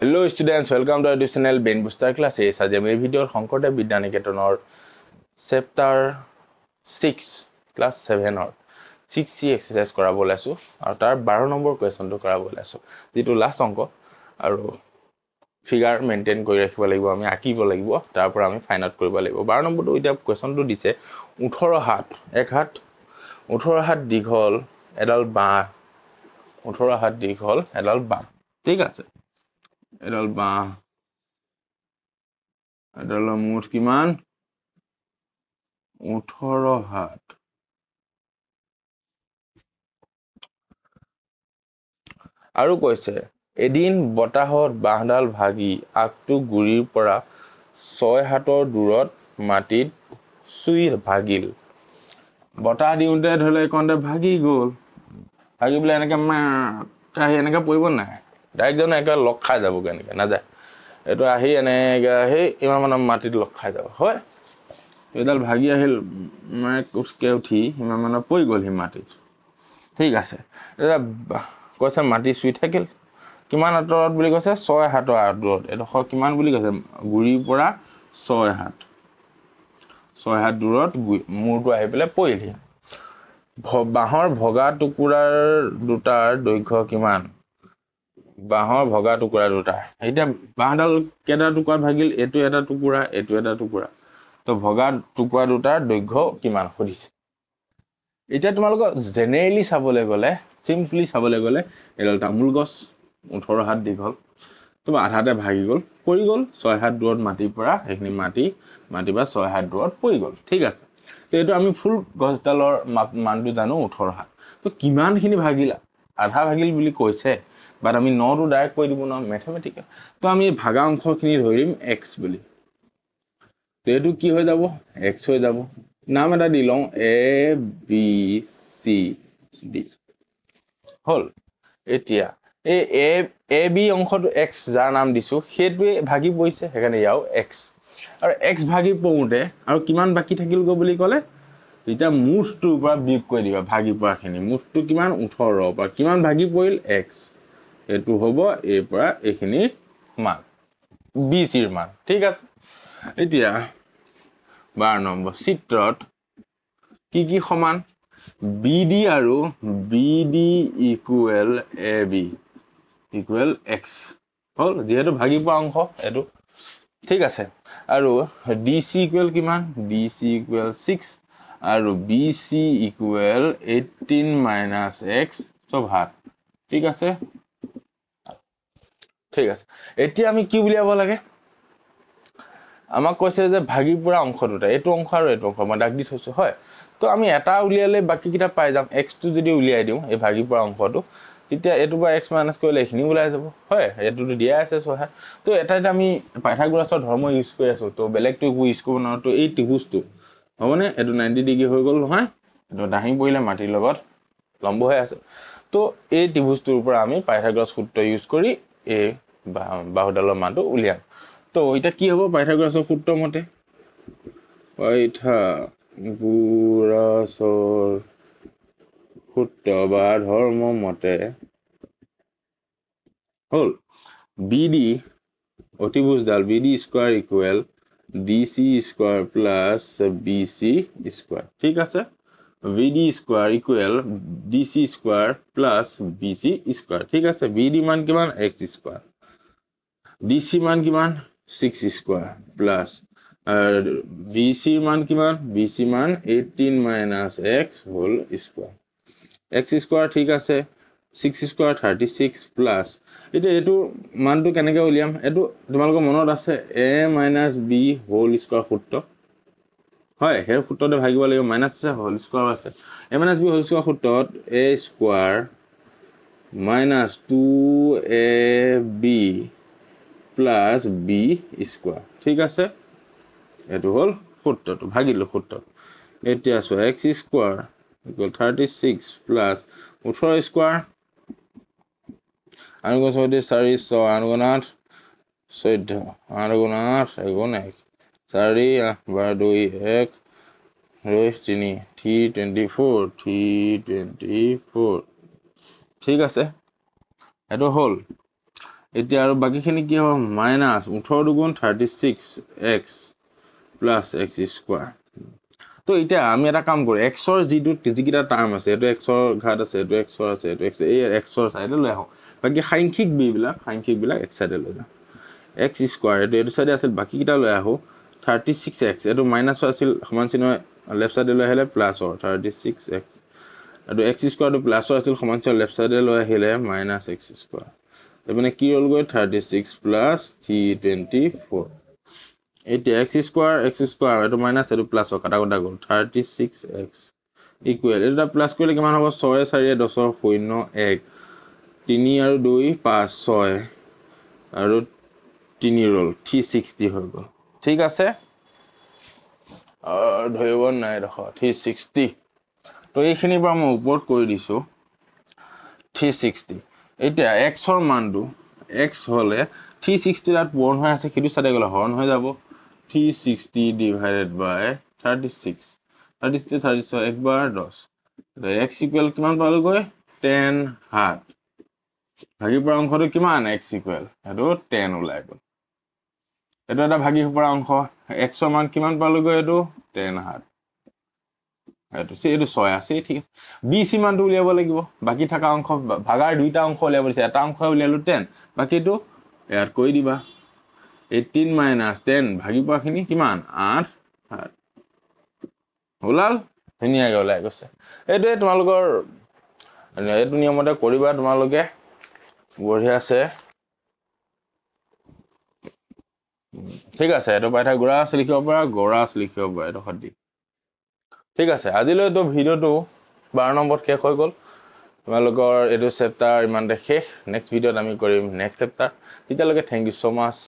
Hello students, welcome to our YouTube channel Brain Booster Classes. आज मैं video Shankardev विद्यानिकेतনৰ chapter 6 class 7 और 6C exercise কৰাব লৈছো আৰু তাৰ 12 নম্বৰ কোৱেশ্চনটো কৰাব লৈছো যেটো লাষ্ট অংক আৰু ফিগাৰ মেইনটেইন কৰি ৰাখিব লাগিব আমি আঁকিব লাগিব তাৰ পৰা আমি ফাইন আউট কৰিব লাগিব 12 নম্বৰটো এতিয়া কোৱেশ্চনটো দিছে 18 হাত এক হাত 18 হাত দীঘল এডাল বাঁহ 18 হাত দীঘল এডাল বাঁহ ঠিক আছে এডাল বাঁহ এডালৰ মুঠ কিমান 18 হাত আৰু কৈছে এদিন বতাহত বাঁহডাল ভাগি আগটো গুৰিৰ পৰা 6 হাতৰ দূৰত মাটিত চুই ভাগিল বতাহ দিওঁতে ধলে কোনতে ভাগি গল ভাগি বলে এনেকে কাহি এনেকে পৰিব নাই ডাইৰেক্ট জানো একা লক খাই যাব কেনেকে না যায় এটো আহি এনেকে হে ইমান মানে মাটিত লক খাই যাব হয় এডাল ভাগি আহিল মানে কুচকে উঠি ইমান মানে পৰি গল হি মাটিত ঠিক আছে এটা কৈছে মাটি চুই থাকিল কিমান আঁতৰত বুলি কৈছে 6 হাতৰ আঁতৰত এডোখৰ কিমান বুলি কৈছে গুৰিৰ পৰা 6 হাত দূৰত মূৰটো আহি পেলে পৰিলহি বাঁহৰ ভগা টুকুৰাৰ দুটাৰ দৈৰ্ঘ্য কিমান বাঁহৰ ভগা টুকুৰা দুটা এতিয়া বাঁহডাল কেটা টুকুৰাত ভাগিল এটো এটা টুকুৰা তো ভগা টুকুৰা দুটাৰ দৈৰ্ঘ্য কিমান সুধিছে এতিয়া তোমালোক জেনেৰেলি চাবলৈ গলে সিম্পলি চাবলৈ গলে এডাল তামুল গছ 18 হাত দীঘল তো আধাতে ভাগি গল পৰি গল 6 হাত দূৰত মাটিৰ পৰা এখিনি মাটি বা 6 হাত দূৰত পৰি গল ঠিক আছে তো এটো আমি ফুল গছডালৰ মানটো জানো 18 হাত তো কিমানখিনি ভাগিল আধা ভাগিল বুলি কৈছে বাট আমি 9 টো ডাইৰেক্ট কৈ দিব না ম্যাথমেটিক্যাল তো আমি ভাগা অংশখিনি ধৰিম x বুলি তো এটো কি হৈ যাব x হৈ যাব নাম এটা দি লওঁ a b c d হল এতিয়া এই a b অংশটো x যাৰ নাম দিছো হেতুৱে ভাগি পৰিছে হেকানে ইয়াও x আৰু x ভাগি পউতে আৰু কিমান বাকি থাকিল গো বুলি কলে এটা মুঠটোৰ পৰা বিয়োগ কৰি দিবা ভাগি পৰাখিনি মুঠটো কিমান 18 পৰা কিমান ভাগি পৰিল x এটো হ'ব a পৰা এখিনি মান b c ৰ মান ঠিক আছে এতিয়া 12 নম্বৰ চিত্ৰত কি সমান BD আৰু BD equal AB equal x হল যেহেতু ভাগি পোৱা অংশ এটো ঠিক আছে আৰু DC equal কিমান DC equal 6 আৰু BC equal 18 - x সব হাত ঠিক আছে এতিয়া আমি কি উলিয়াব লাগে আমাক কৈছে যে ভাগি পৰা অংশ দুটা এটো অংশ আৰু এটো অংশ মই দাগ দি থৈছো হয় তো আমি এটা উলিয়ালে বাকি কিটা পাই যাম x টো যদি উলিয়াই দিও এই ভাগি পৰা অংশটো তেতিয়া এটো বা x - কৰিলে এখিনি উলাই যাব হয় এটো দিয়া আছে সহা তো এটাতে আমি পাইথাগোৰাছৰ ধৰ্ম ইউজ কৰি আছো তো বেলেগটো ইউজ কৰিব না তো এই ত্ৰিভুজটো হবনে এটো 90 ডিগ্ৰী হৈ গল নহয় এটো দাহি পৰিলে মাটিৰ লগত লম্ব হৈ আছে তো এই ত্ৰিভুজটোৰ পৰা আমি পাইথাগোৰাছ সূত্ৰ ইউজ কৰি এই বাহুডালৰ মানটো উলিয়াম তো এটা কি হ'ব পাইথাগোৰাছৰ সূত্ৰ মতে পাইথাগোৰাছৰ সূত্ৰ বা ধৰ্ম মতে হল BD অতিভুজডাল BD square equal DC square plus BC square ঠিক আছে BD square equal DC square plus BC square ঠিক আছে BD মান কিমান x স্কয়ার DC মান কিমান 6 স্কয়ার প্লাস BC মান কিমান BC মান 18 - x whole square x square ঠিক আছে 6 স্কয়ার 36 প্লাস এটা এটো মানটো কেনেকৈ উলিয়াম এটো তোমালোকৰ মনত আছে a - b হোল স্কয়াৰ সূত্ৰ হয় হেৰ সূত্ৰতে ভাগিব লাগিব মাইনাস আছে হোল স্কয়াৰ আছে a - b হোল স্কয়াৰ সূত্ৰত a square minus 2ab plus b square ঠিক আছে এটো হল সূত্ৰটো ভাগিলো সূত্ৰ এতিয়া আছে x square equal 36 plus 18 square আনুগুণ 4 আনুগুণ 8 14 আনুগুণ 8 এগুণ 1 4 বার 2 1 2 3 324 ঠিক আছে এটো হল এতিয়া আৰু বাকীখিনি কি হ'ব মাইনাছ 18 দুগুণ 36x প্লাছ x স্কোৱাৰ তো এতিয়া আমি এটা কাম কৰোঁ এক্সৰ যিকেইটা টাৰ্ম আছে এইটো এক্সৰ ঘাত আছে এইটো এক্সৰ আছে এইটো এক্স এই এক্সৰ চাইডে লৈ আহোঁ বাকী সাংখ্যিক বিবিলাক এক চাইডে লৈ যাওঁ এক্স স্কোৱাৰ এইটো চাইডে আছিল বাকীকেইটা লৈ আহোঁ 36x এইটো মাইনাছৰ আছিল সমান চিহ্ন লেফ্ট চাইডে লৈ আহিলে প্লাছৰ 36x আৰু x স্কোৱাৰটো প্লাছৰ আছিল সমান চিহ্ন লেফ্ট চাইডে লৈ আহিলে মাইনাছ x স্কোৱাৰ মানে কি হ'লগৈ 36 প্লাছ 324 এতিয়া x স্কোৱাৰ এইটো মাইনাছ এইটো প্লাছৰ কাটা গ'ল 36x ইকুৱেল এটা প্লাছ কৰিলে কিমান হ'ব 6 4 10 0 1 3 আৰু 2 5 6 আৰু 3 ৰ'ল 360 হৈ গ'ল ঠিক আছে ধৰিব নাই দেখো 360 তো এইখিনিৰ পৰা মই ওপৰত কৰি দিছোঁ 360 এতিয়া xৰ মানটো x হ'লে 360 তাত পূৰণ হৈ আছে সেইটো চাইডে গ'লে হৰণ হৈ যাব 360 divided by 36 একবাৰ 10 x ইকুৱেল কিমান পালোগৈ 10 হাত ভাগি পৰা অংশটো কিমান x ইকুৱেল সেইটো 10 ওলাই গ'ল এইটো এটা ভাগি পৰা অংশ x ৰ মান কিমান পালোগৈ এইটো 10 হাত এইটো 6 আছে ঠিক আছে b c মানটো উলিয়াব লাগিব বাকি থকা অংশ ভাগাৰ দুইটা অংশ উলিয়াব দিছে এটা অংশ উলিয়ালো 10 বাকিটো এড কৰি দিবা 18 - 10 ভাগি পোৱাখিনি কিমান 8 হাত ওলাল ধুনীয়াকৈ ওলাই গৈছে এইটোৱে তোমালোকৰ এইটো নিয়মতে কৰিবা তোমালোকে বঢ়িয়া আছে ঠিক আছে এইটো পাই থাক গৰা আছে লিখিব পৰা এইটো সদি ঠিক আছে আজিলৈতো ভিডিঅ'টো 12 নম্বৰত শেষ হৈ গ'ল তোমালোকৰ এইটো চেপ্টাৰ ইমানতে শেষ নেক্সট ভিডিঅ'ত আমি কৰিম নেক্সট চেপ্টাৰ তেতিয়ালৈকে থেংক ইউ সো মাচ